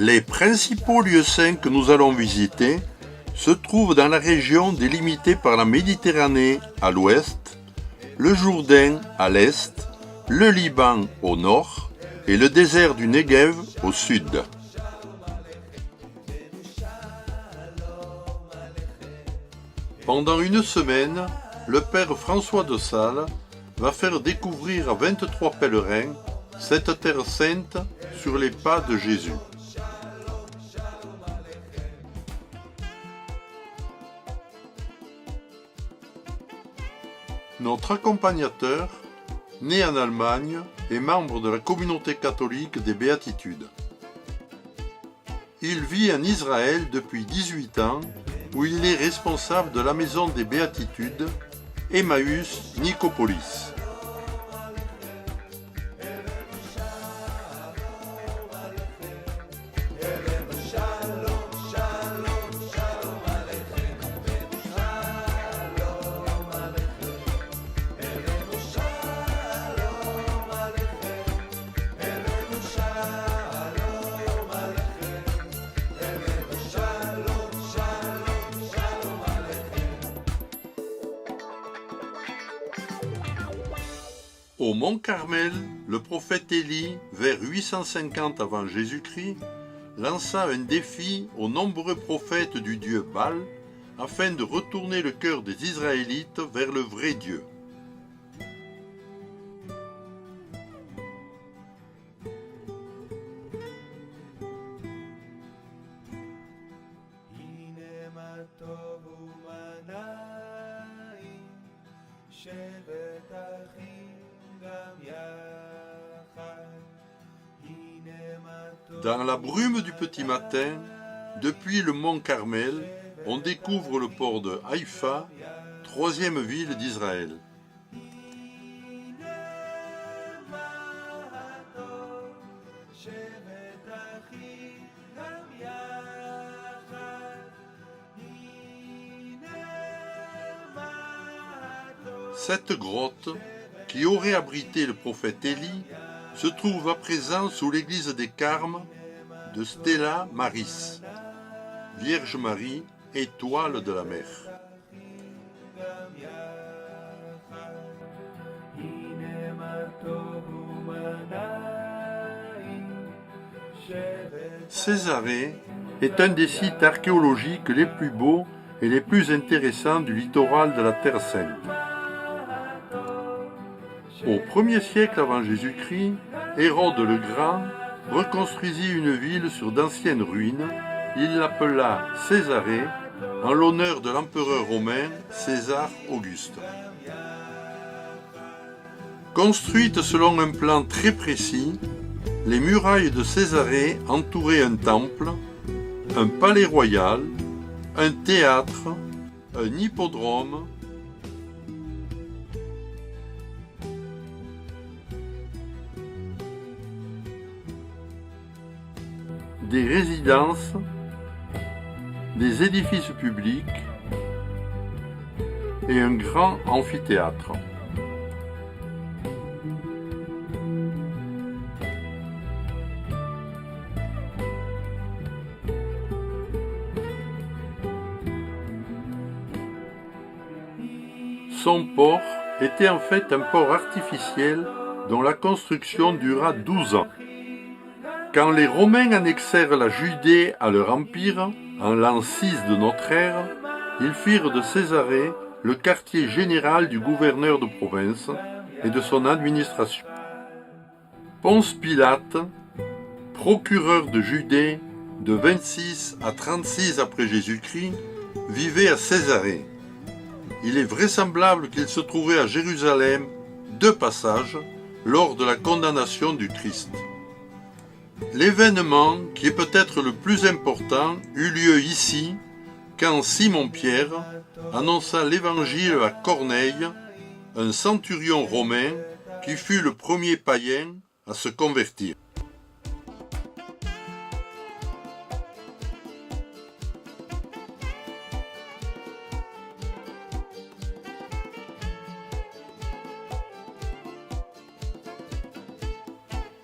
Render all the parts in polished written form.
Les principaux lieux saints que nous allons visiter se trouvent dans la région délimitée par la Méditerranée à l'ouest, le Jourdain à l'est, le Liban au nord et le désert du Negev au sud. Pendant une semaine, le père François de Sales va faire découvrir à 23 pèlerins cette terre sainte sur les pas de Jésus. Notre accompagnateur, né en Allemagne, est membre de la communauté catholique des Béatitudes. Il vit en Israël depuis 18 ans, où il est responsable de la maison des Béatitudes, Emmaüs Nicopolis. Au mont Carmel, le prophète Élie, vers 850 avant Jésus-Christ, lança un défi aux nombreux prophètes du dieu Baal afin de retourner le cœur des Israélites vers le vrai Dieu. Dans la brume du petit matin, depuis le mont Carmel, on découvre le port de Haïfa, troisième ville d'Israël. Cette grotte, qui aurait abrité le prophète Élie, se trouve à présent sous l'église des Carmes de Stella Maris, Vierge Marie, étoile de la mer. Césarée est un des sites archéologiques les plus beaux et les plus intéressants du littoral de la Terre Sainte. Au 1er siècle avant Jésus-Christ, Hérode le Grand reconstruisit une ville sur d'anciennes ruines. Il l'appela Césarée en l'honneur de l'empereur romain César Auguste. Construite selon un plan très précis, les murailles de Césarée entouraient un temple, un palais royal, un théâtre, un hippodrome, des résidences, des édifices publics et un grand amphithéâtre. Son port était en fait un port artificiel dont la construction dura 12 ans. Quand les Romains annexèrent la Judée à leur empire, en l'an 6 de notre ère, ils firent de Césarée le quartier général du gouverneur de province et de son administration. Ponce Pilate, procureur de Judée de 26 à 36 après Jésus-Christ, vivait à Césarée. Il est vraisemblable qu'il se trouvait à Jérusalem de passage lors de la condamnation du Christ. L'événement, qui est peut-être le plus important, eut lieu ici, quand Simon-Pierre annonça l'évangile à Corneille, un centurion romain qui fut le premier païen à se convertir.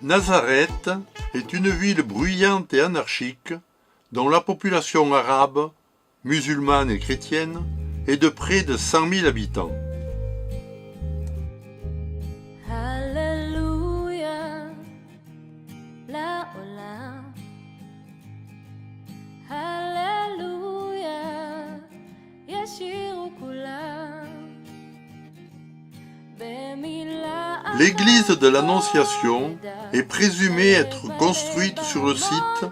Nazareth est une ville bruyante et anarchique dont la population arabe, musulmane et chrétienne, est de près de 100 000 habitants. Hallelujah, la ola. Hallelujah, yashiru kula. L'église de l'Annonciation est présumée être construite sur le site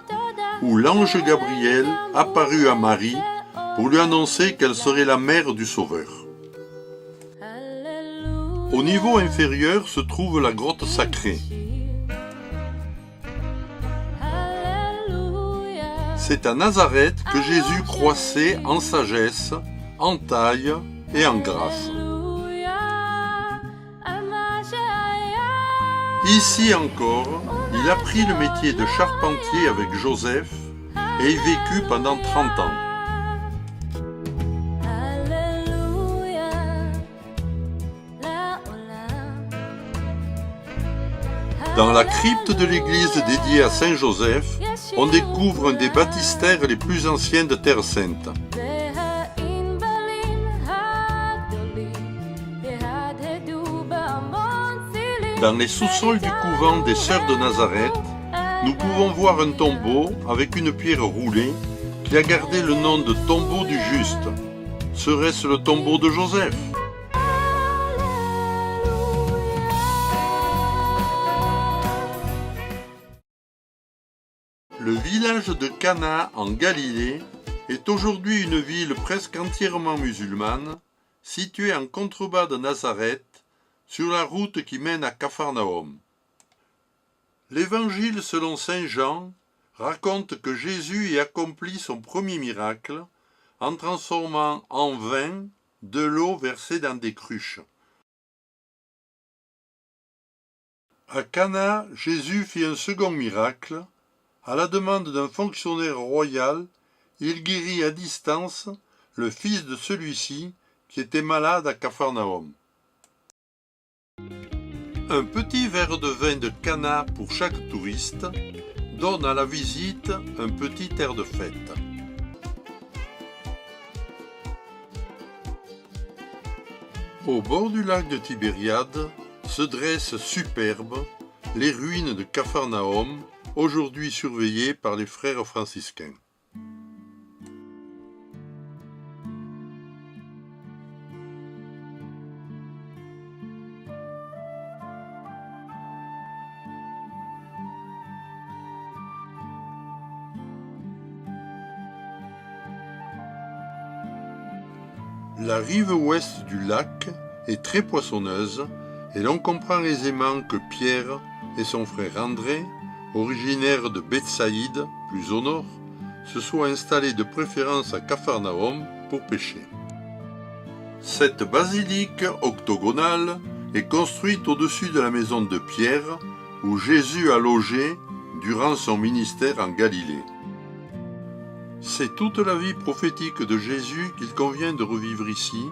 où l'ange Gabriel apparut à Marie pour lui annoncer qu'elle serait la mère du Sauveur. Au niveau inférieur se trouve la grotte sacrée. C'est à Nazareth que Jésus croissait en sagesse, en taille et en grâce. Ici encore, il apprit le métier de charpentier avec Joseph et y vécut pendant 30 ans. Dans la crypte de l'église dédiée à Saint Joseph, on découvre un des baptistères les plus anciens de Terre Sainte. Dans les sous-sols du couvent des Sœurs de Nazareth, nous pouvons voir un tombeau avec une pierre roulée qui a gardé le nom de tombeau du juste. Serait-ce le tombeau de Joseph ? Le village de Cana en Galilée est aujourd'hui une ville presque entièrement musulmane, située en contrebas de Nazareth, sur la route qui mène à Capharnaüm. L'Évangile selon saint Jean raconte que Jésus y accomplit son premier miracle en transformant en vin de l'eau versée dans des cruches. À Cana, Jésus fit un second miracle. À la demande d'un fonctionnaire royal, il guérit à distance le fils de celui-ci qui était malade à Capharnaüm. Un petit verre de vin de Cana pour chaque touriste donne à la visite un petit air de fête. Au bord du lac de Tibériade se dressent superbes les ruines de Capharnaüm, aujourd'hui surveillées par les frères franciscains. La rive ouest du lac est très poissonneuse et l'on comprend aisément que Pierre et son frère André, originaires de Bethsaïde, plus au nord, se soient installés de préférence à Capharnaüm pour pêcher. Cette basilique octogonale est construite au-dessus de la maison de Pierre, où Jésus a logé durant son ministère en Galilée. C'est toute la vie prophétique de Jésus qu'il convient de revivre ici,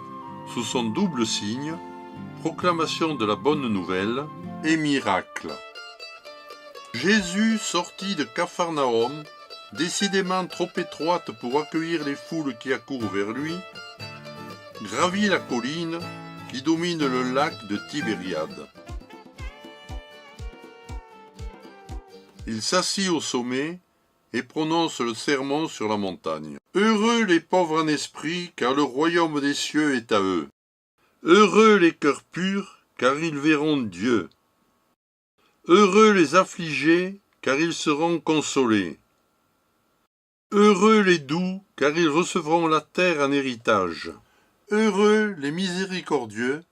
sous son double signe, proclamation de la bonne nouvelle et miracle. Jésus sortit de Capharnaüm, décidément trop étroite pour accueillir les foules qui accourent vers lui, gravit la colline qui domine le lac de Tibériade. Il s'assit au sommet et prononce le sermon sur la montagne. Heureux les pauvres en esprit, car le royaume des cieux est à eux. Heureux les cœurs purs, car ils verront Dieu. Heureux les affligés, car ils seront consolés. Heureux les doux, car ils recevront la terre en héritage. Heureux les miséricordieux,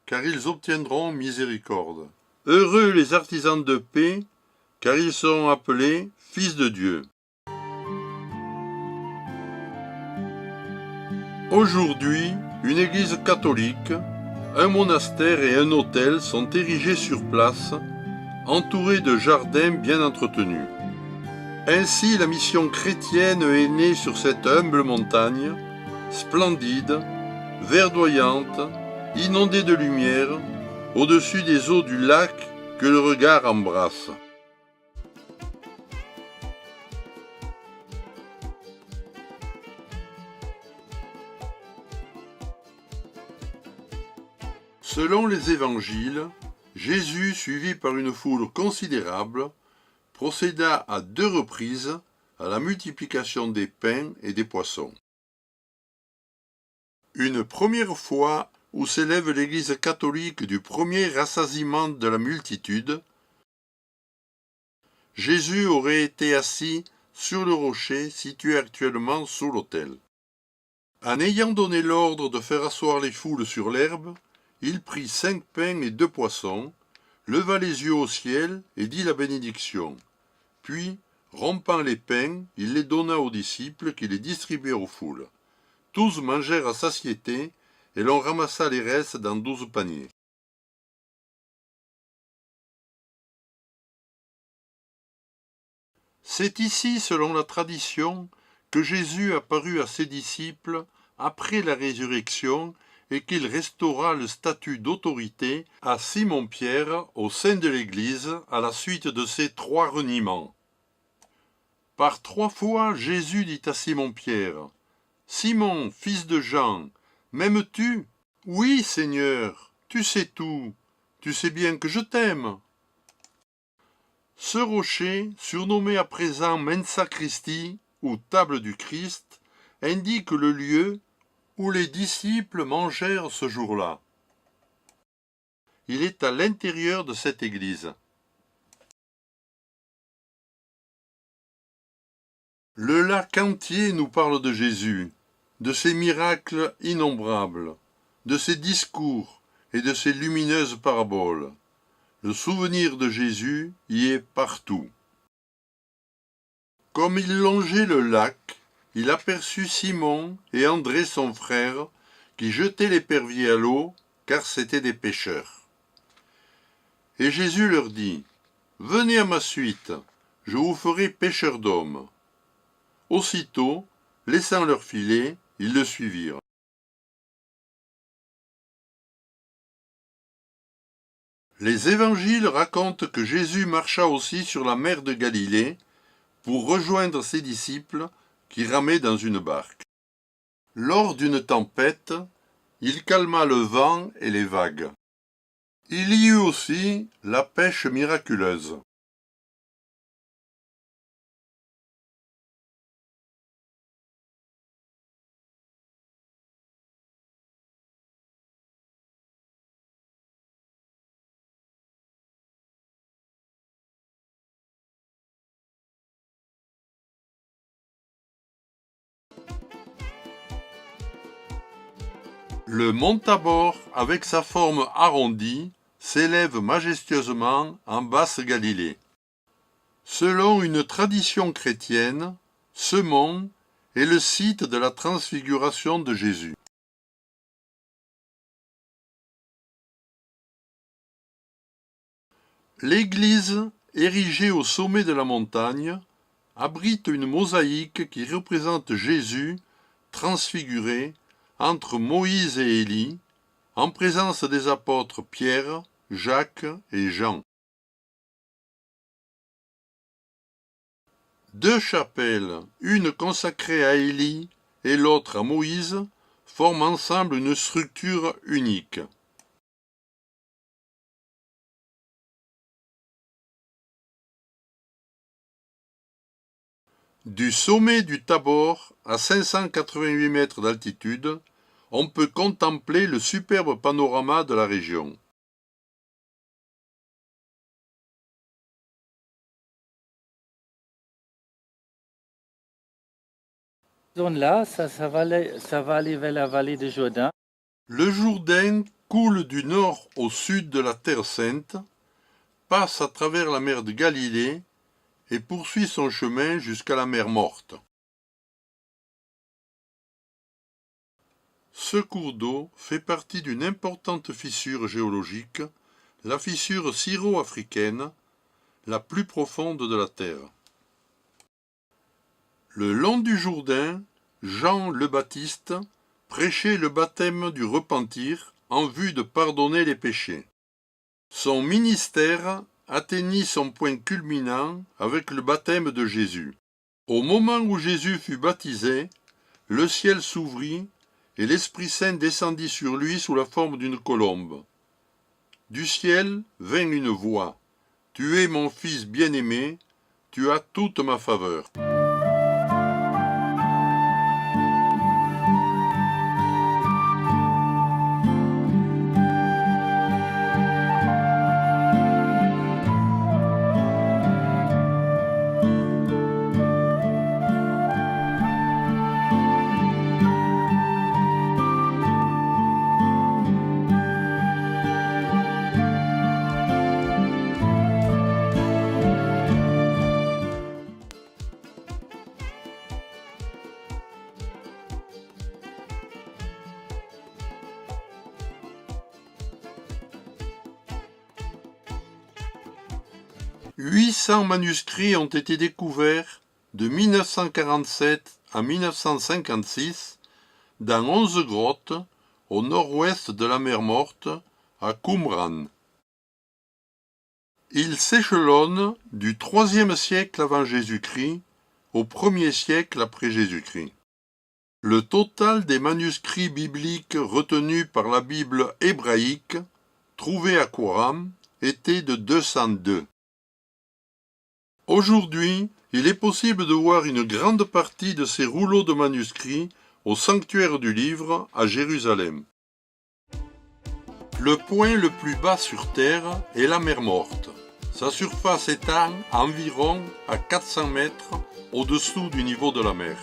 car ils obtiendront miséricorde. Heureux les artisans de paix, car ils seront appelés fils de Dieu. Aujourd'hui, une église catholique, un monastère et un hôtel sont érigés sur place, entourés de jardins bien entretenus. Ainsi, la mission chrétienne est née sur cette humble montagne, splendide, verdoyante, inondée de lumière, au-dessus des eaux du lac que le regard embrasse. Selon les évangiles, Jésus, suivi par une foule considérable, procéda à 2 reprises à la multiplication des pains et des poissons. Une première fois où s'élève l'Église catholique du premier rassasiement de la multitude, Jésus aurait été assis sur le rocher situé actuellement sous l'autel. En ayant donné l'ordre de faire asseoir les foules sur l'herbe, il prit 5 pains et 2 poissons, leva les yeux au ciel et dit la bénédiction. Puis, rompant les pains, il les donna aux disciples qui les distribuèrent aux foules. Tous mangèrent à satiété et l'on ramassa les restes dans 12 paniers. C'est ici, selon la tradition, que Jésus apparut à ses disciples après la résurrection et qu'il restaura le statut d'autorité à Simon-Pierre au sein de l'Église à la suite de ses 3 reniements. Par 3 fois, Jésus dit à Simon-Pierre : « Simon, fils de Jean, m'aimes-tu ? Oui, Seigneur, tu sais tout, tu sais bien que je t'aime. » Ce rocher, surnommé à présent Mensa Christi ou table du Christ, indique le lieu où les disciples mangèrent ce jour-là. Il est à l'intérieur de cette église. Le lac entier nous parle de Jésus, de ses miracles innombrables, de ses discours et de ses lumineuses paraboles. Le souvenir de Jésus y est partout. Comme il longeait le lac, il aperçut Simon et André son frère, qui jetaient l'épervier à l'eau, car c'étaient des pêcheurs. Et Jésus leur dit : « Venez à ma suite, je vous ferai pêcheurs d'hommes. » Aussitôt, laissant leur filet, ils le suivirent. Les évangiles racontent que Jésus marcha aussi sur la mer de Galilée pour rejoindre ses disciples qui ramaient dans une barque. Lors d'une tempête, il calma le vent et les vagues. Il y eut aussi la pêche miraculeuse. Le mont Tabor, avec sa forme arrondie, s'élève majestueusement en Basse-Galilée. Selon une tradition chrétienne, ce mont est le site de la transfiguration de Jésus. L'église, érigée au sommet de la montagne, abrite une mosaïque qui représente Jésus transfiguré entre Moïse et Élie, en présence des apôtres Pierre, Jacques et Jean. 2 chapelles, une consacrée à Élie et l'autre à Moïse, forment ensemble une structure unique. Du sommet du Tabor, à 588 mètres d'altitude, on peut contempler le superbe panorama de la région. Zone-là, ça va aller vers la vallée de Jourdain. Le Jourdain coule du nord au sud de la Terre Sainte, passe à travers la mer de Galilée et poursuit son chemin jusqu'à la mer Morte. Ce cours d'eau fait partie d'une importante fissure géologique, la fissure syro-africaine, la plus profonde de la Terre. Le long du Jourdain, Jean le Baptiste prêchait le baptême du repentir en vue de pardonner les péchés. Son ministère atteignit son point culminant avec le baptême de Jésus. Au moment où Jésus fut baptisé, le ciel s'ouvrit et l'Esprit Saint descendit sur lui sous la forme d'une colombe. Du ciel vint une voix. Tu es mon fils bien-aimé, tu as toute ma faveur. « 800 manuscrits ont été découverts de 1947 à 1956 dans 11 grottes au nord-ouest de la mer Morte, à Qumran. Ils s'échelonnent du IIIe siècle avant Jésus-Christ au 1er siècle après Jésus-Christ. Le total des manuscrits bibliques retenus par la Bible hébraïque, trouvée à Qumran, était de 202. Aujourd'hui, il est possible de voir une grande partie de ces rouleaux de manuscrits au sanctuaire du livre à Jérusalem. Le point le plus bas sur Terre est la mer Morte. Sa surface étend environ à 400 mètres au-dessous du niveau de la mer.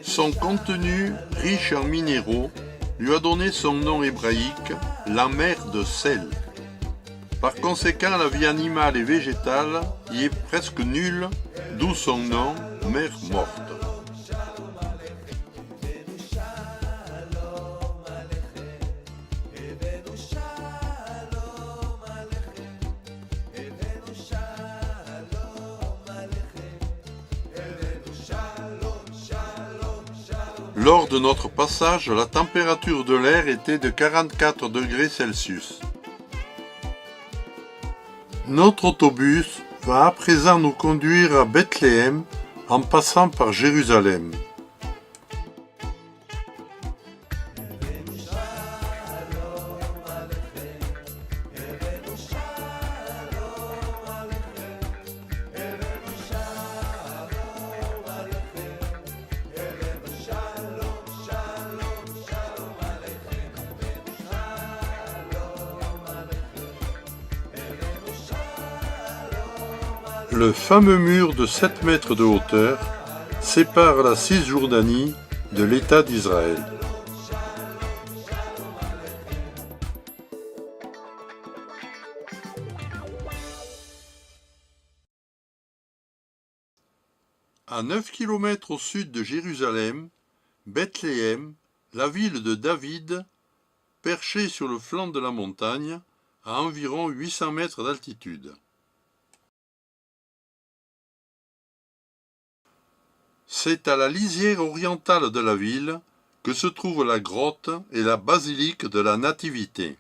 Son contenu, riche en minéraux, lui a donné son nom hébraïque, la mer de sel. Par conséquent, la vie animale et végétale y est presque nulle, d'où son nom, mer morte. Lors de notre passage, la température de l'air était de 44 degrés Celsius. Notre autobus va à présent nous conduire à Bethléem en passant par Jérusalem. Le fameux mur de 7 mètres de hauteur sépare la Cisjordanie de l'État d'Israël. À 9 km au sud de Jérusalem, Bethléem, la ville de David, perchée sur le flanc de la montagne, à environ 800 mètres d'altitude. C'est à la lisière orientale de la ville que se trouvent la grotte et la basilique de la Nativité.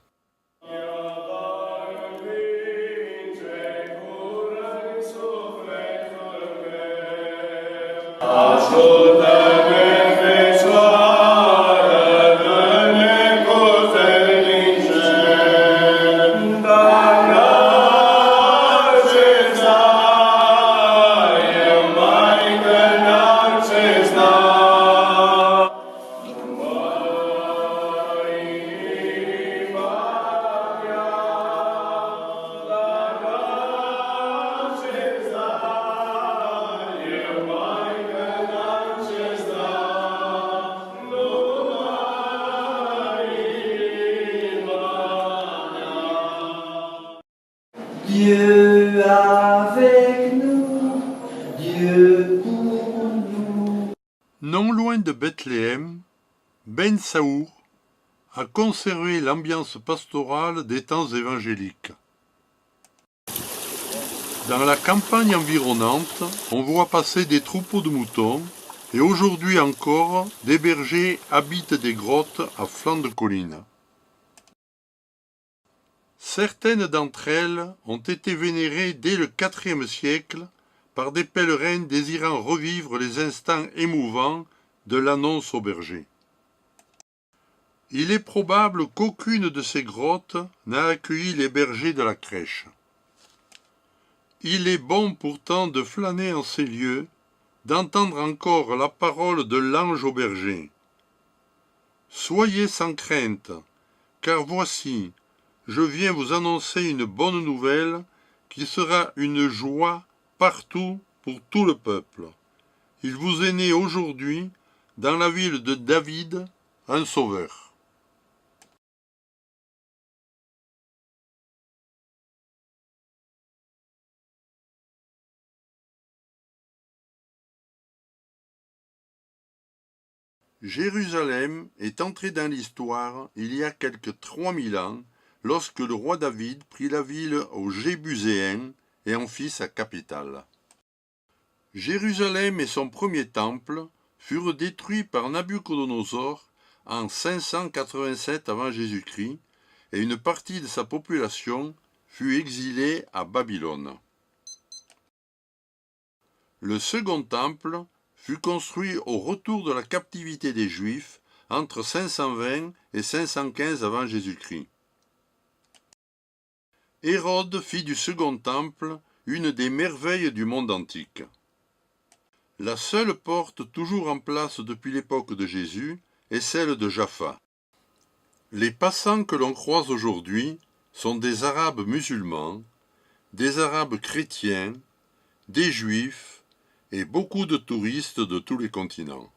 Dieu avec nous, Dieu pour nous. Non loin de Bethléem, Ben Saour a conservé l'ambiance pastorale des temps évangéliques. Dans la campagne environnante, on voit passer des troupeaux de moutons et aujourd'hui encore, des bergers habitent des grottes à flanc de collines. Certaines d'entre elles ont été vénérées dès le IVe siècle par des pèlerins désirant revivre les instants émouvants de l'annonce au berger. Il est probable qu'aucune de ces grottes n'a accueilli les bergers de la crèche. Il est bon pourtant de flâner en ces lieux, d'entendre encore la parole de l'ange au berger. Soyez sans crainte, car voici, je viens vous annoncer une bonne nouvelle qui sera une joie partout pour tout le peuple. Il vous est né aujourd'hui, dans la ville de David, un sauveur. Jérusalem est entrée dans l'histoire il y a quelque 3000 ans, lorsque le roi David prit la ville aux Jébuséens et en fit sa capitale. Jérusalem et son premier temple furent détruits par Nabuchodonosor en 587 avant Jésus-Christ et une partie de sa population fut exilée à Babylone. Le second temple fut construit au retour de la captivité des Juifs entre 520 et 515 avant Jésus-Christ. Hérode fit du second temple une des merveilles du monde antique. La seule porte toujours en place depuis l'époque de Jésus est celle de Jaffa. Les passants que l'on croise aujourd'hui sont des Arabes musulmans, des Arabes chrétiens, des Juifs et beaucoup de touristes de tous les continents.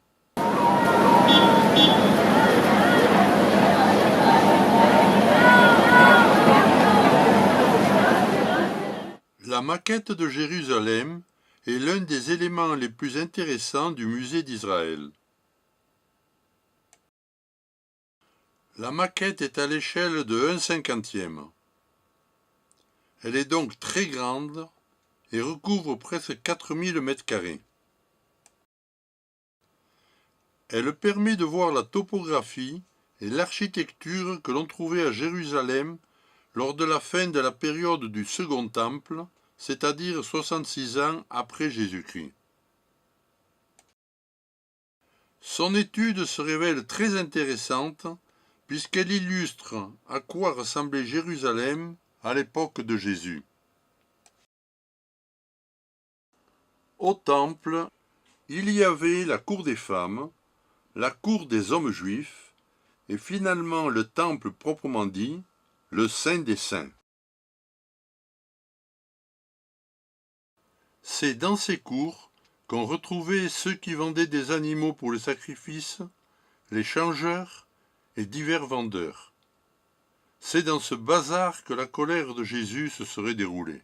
La maquette de Jérusalem est l'un des éléments les plus intéressants du musée d'Israël. La maquette est à l'échelle de 1/50. Elle est donc très grande et recouvre presque 4000 m². Elle permet de voir la topographie et l'architecture que l'on trouvait à Jérusalem lors de la fin de la période du Second Temple, c'est-à-dire 66 ans après Jésus-Christ. Son étude se révèle très intéressante puisqu'elle illustre à quoi ressemblait Jérusalem à l'époque de Jésus. Au temple, il y avait la cour des femmes, la cour des hommes juifs, et finalement le temple proprement dit, le Saint des Saints. C'est dans ces cours qu'on retrouvait ceux qui vendaient des animaux pour les sacrifices, les changeurs et divers vendeurs. C'est dans ce bazar que la colère de Jésus se serait déroulée.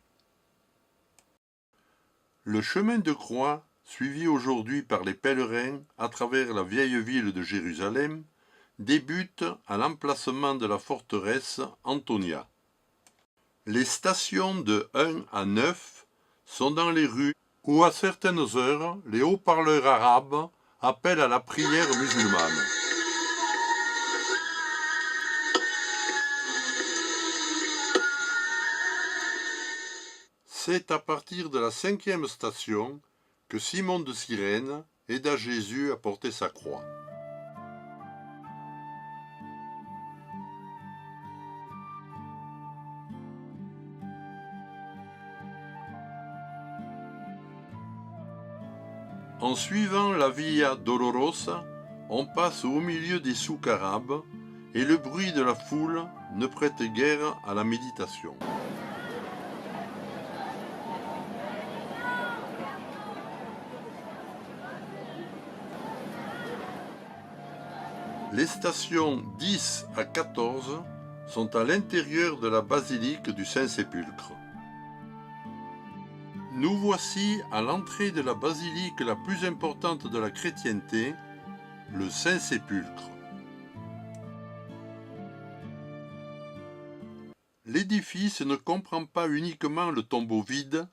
Le chemin de croix, suivi aujourd'hui par les pèlerins à travers la vieille ville de Jérusalem, débute à l'emplacement de la forteresse Antonia. Les stations de 1 à 9 sont dans les rues où à certaines heures les haut-parleurs arabes appellent à la prière musulmane. C'est à partir de la 5e station que Simon de Cyrène aida Jésus à porter sa croix. En suivant la Via Dolorosa, on passe au milieu des souks arabes et le bruit de la foule ne prête guère à la méditation. Les stations 10 à 14 sont à l'intérieur de la basilique du Saint-Sépulcre. Nous voici à l'entrée de la basilique la plus importante de la chrétienté, le Saint-Sépulcre. L'édifice ne comprend pas uniquement le tombeau vide,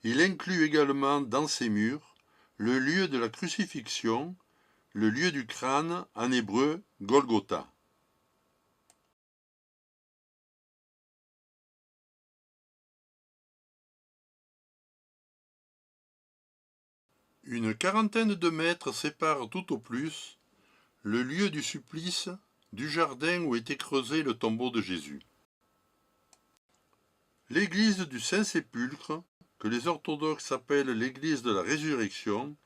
il inclut également dans ses murs le lieu de la crucifixion, le lieu du crâne, en hébreu Golgotha. Une quarantaine de mètres séparent tout au plus le lieu du supplice du jardin où était creusé le tombeau de Jésus. L'église du Saint-Sépulcre, que les orthodoxes appellent l'église de la Résurrection,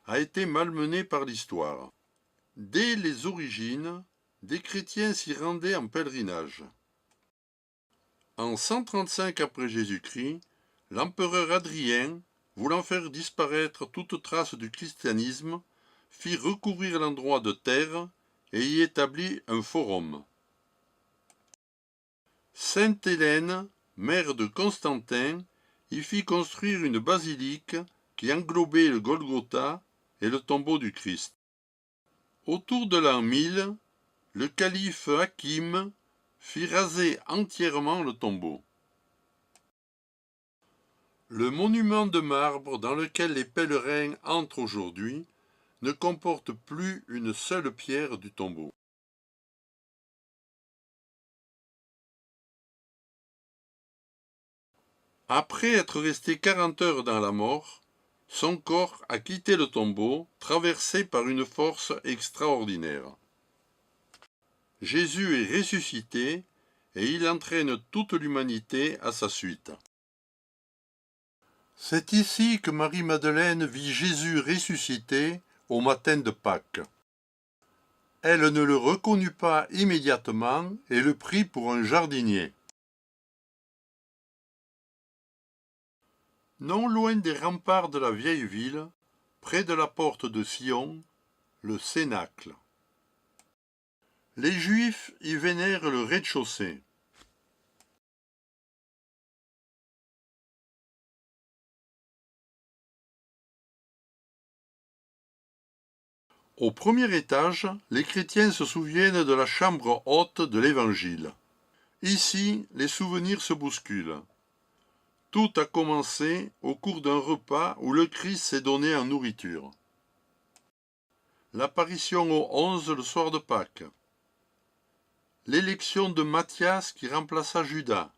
a été malmenée par l'histoire. Dès les origines, des chrétiens s'y rendaient en pèlerinage. En 135 après Jésus-Christ, l'empereur Adrien, voulant faire disparaître toute trace du christianisme, fit recouvrir l'endroit de terre et y établit un forum. Sainte Hélène, mère de Constantin, y fit construire une basilique qui englobait le Golgotha et le tombeau du Christ. Autour de l'an 1000, le calife Hakim fit raser entièrement le tombeau. Le monument de marbre dans lequel les pèlerins entrent aujourd'hui ne comporte plus une seule pierre du tombeau. Après être resté 40 heures dans la mort, son corps a quitté le tombeau, traversé par une force extraordinaire. Jésus est ressuscité et il entraîne toute l'humanité à sa suite. C'est ici que Marie-Madeleine vit Jésus ressuscité au matin de Pâques. Elle ne le reconnut pas immédiatement et le prit pour un jardinier. Non loin des remparts de la vieille ville, près de la porte de Sion, le Cénacle. Les Juifs y vénèrent le rez-de-chaussée. Au premier étage, les chrétiens se souviennent de la chambre haute de l'Évangile. Ici, les souvenirs se bousculent. Tout a commencé au cours d'un repas où le Christ s'est donné en nourriture. L'apparition aux 11 le soir de Pâques. L'élection de Matthias qui remplaça Judas.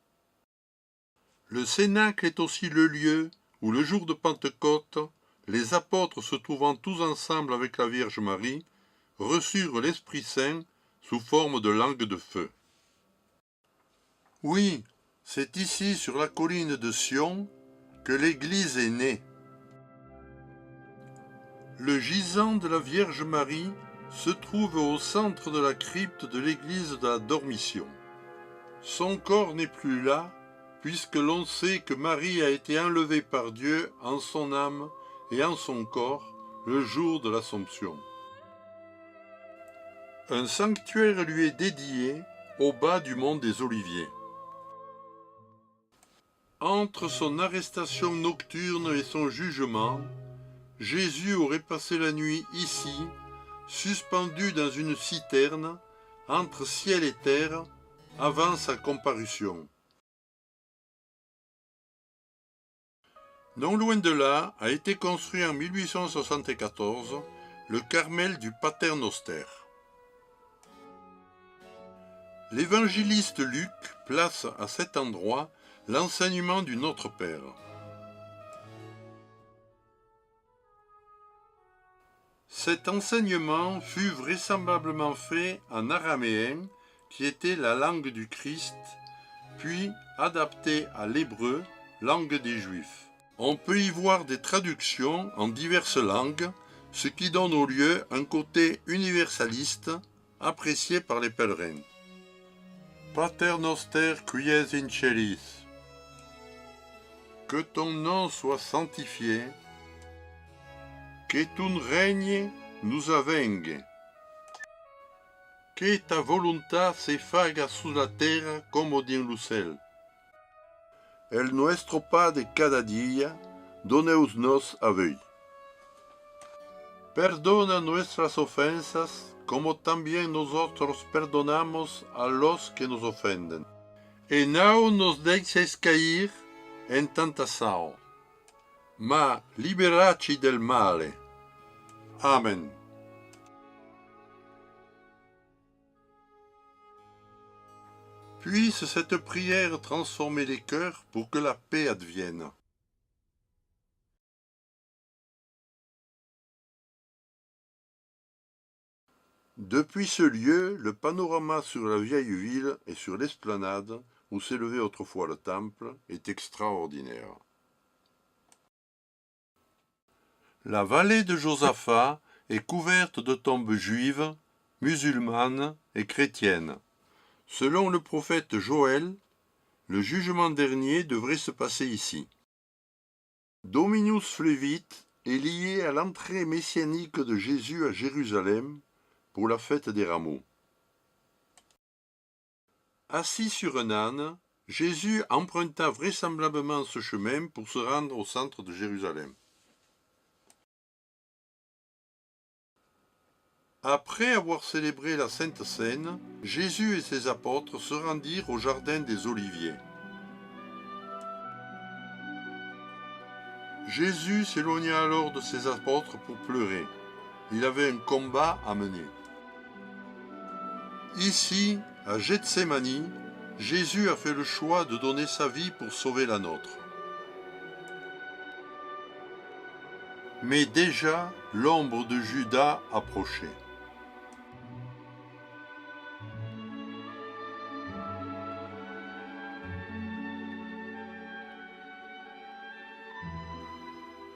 Le Cénacle est aussi le lieu où, le jour de Pentecôte, les apôtres se trouvant tous ensemble avec la Vierge Marie, reçurent l'Esprit Saint sous forme de langue de feu. Oui, c'est ici sur la colline de Sion que l'Église est née. Le gisant de la Vierge Marie se trouve au centre de la crypte de l'église de la Dormition. Son corps n'est plus là, puisque l'on sait que Marie a été enlevée par Dieu en son âme et en son corps le jour de l'Assomption. Un sanctuaire lui est dédié au bas du mont des Oliviers. Entre son arrestation nocturne et son jugement, Jésus aurait passé la nuit ici, suspendu dans une citerne, entre ciel et terre, avant sa comparution. Non loin de là a été construit en 1874 le Carmel du Pater Noster. L'évangéliste Luc place à cet endroit l'enseignement du Notre Père. Cet enseignement fut vraisemblablement fait en araméen, qui était la langue du Christ, puis adapté à l'hébreu, langue des Juifs. On peut y voir des traductions en diverses langues, ce qui donne au lieu un côté universaliste apprécié par les pèlerins. Pater Noster quies in celis. Que ton nom soit sanctifié, que ton règne nous avengue, que ta voluntat se faga sur la terra como en el cielo. El nuestro pan de cada día, doneu-nos hoy. Perdona nuestras ofensas, como también nosotros perdonamos a los que nos ofenden. Y no nos dejes caer en tentação, ma liberaci del male. Amen. Puisse cette prière transformer les cœurs pour que la paix advienne. Depuis ce lieu, le panorama sur la vieille ville et sur l'esplanade où s'élevait autrefois le temple est extraordinaire. La vallée de Josaphat est couverte de tombes juives, musulmanes et chrétiennes. Selon le prophète Joël, le jugement dernier devrait se passer ici. Dominus Flevit est lié à l'entrée messianique de Jésus à Jérusalem pour la fête des Rameaux. Assis sur un âne, Jésus emprunta vraisemblablement ce chemin pour se rendre au centre de Jérusalem. Après avoir célébré la Sainte Seine, Jésus et ses apôtres se rendirent au jardin des Oliviers. Jésus s'éloigna alors de ses apôtres pour pleurer. Il avait un combat à mener. Ici, à Gethsémani, Jésus a fait le choix de donner sa vie pour sauver la nôtre. Mais déjà, l'ombre de Judas approchait.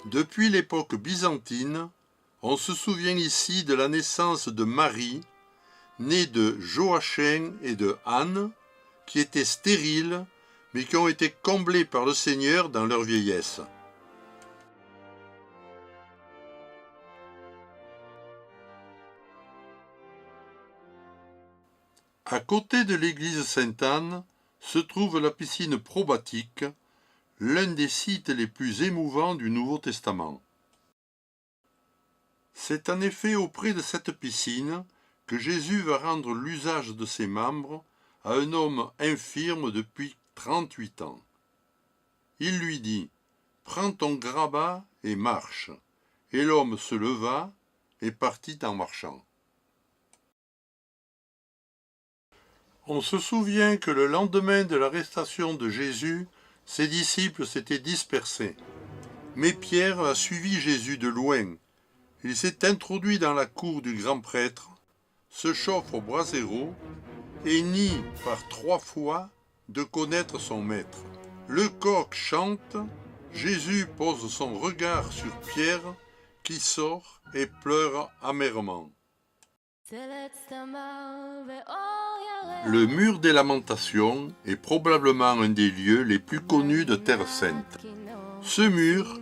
Depuis l'époque byzantine, on se souvient ici de la naissance de Marie, née de Joachim et de Anne, qui étaient stériles, mais qui ont été comblés par le Seigneur dans leur vieillesse. À côté de l'église Sainte-Anne se trouve la piscine probatique, l'un des sites les plus émouvants du Nouveau Testament. C'est en effet auprès de cette piscine que Jésus va rendre l'usage de ses membres à un homme infirme depuis 38 ans. Il lui dit « Prends ton grabat et marche ». Et l'homme se leva et partit en marchant. On se souvient que le lendemain de l'arrestation de Jésus, ses disciples s'étaient dispersés. Mais Pierre a suivi Jésus de loin. Il s'est introduit dans la cour du grand prêtre, se chauffe au brasero et nie par 3 fois de connaître son maître. Le coq chante, Jésus pose son regard sur Pierre qui sort et pleure amèrement. Le mur des Lamentations est probablement un des lieux les plus connus de Terre Sainte. Ce mur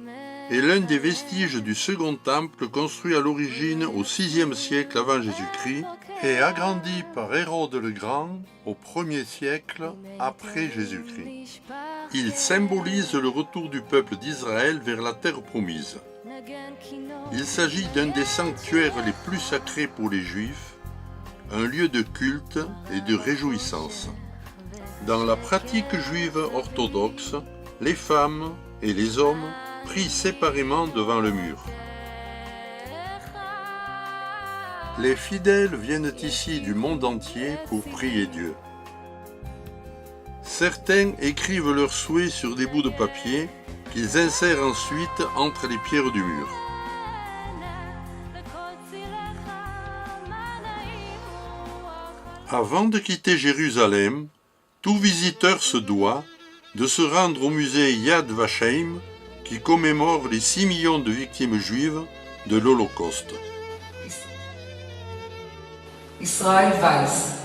est l'un des vestiges du second temple construit à l'origine au VIe siècle avant Jésus-Christ et agrandi par Hérode le Grand au 1er siècle après Jésus-Christ. Il symbolise le retour du peuple d'Israël vers la terre promise. Il s'agit d'un des sanctuaires les plus sacrés pour les Juifs, un lieu de culte et de réjouissance. Dans la pratique juive orthodoxe, les femmes et les hommes prient séparément devant le mur. Les fidèles viennent ici du monde entier pour prier Dieu. Certains écrivent leurs souhaits sur des bouts de papier qu'ils insèrent ensuite entre les pierres du mur. Avant de quitter Jérusalem, tout visiteur se doit de se rendre au musée Yad Vashem qui commémore les 6 millions de victimes juives de l'Holocauste. Israel Weiss,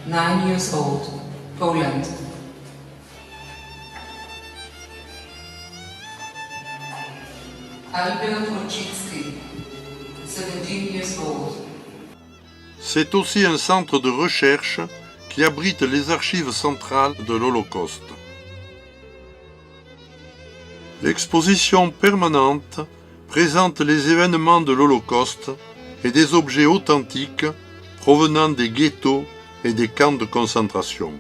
9 years old, Poland. Albert Wojcicki, 17 years old. C'est aussi un centre de recherche qui abrite les archives centrales de l'Holocauste. L'exposition permanente présente les événements de l'Holocauste et des objets authentiques provenant des ghettos et des camps de concentration.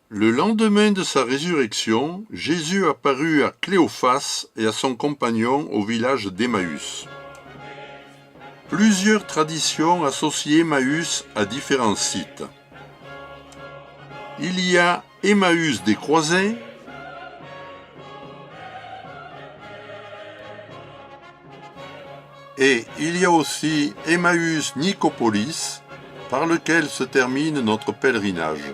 Le lendemain de sa résurrection, Jésus apparut à Cléophas et à son compagnon au village d'Emmaüs. Plusieurs traditions associent Emmaüs à différents sites. Il y a Emmaüs des Croisés, Et il y a aussi Emmaüs Nicopolis, par lequel se termine notre pèlerinage.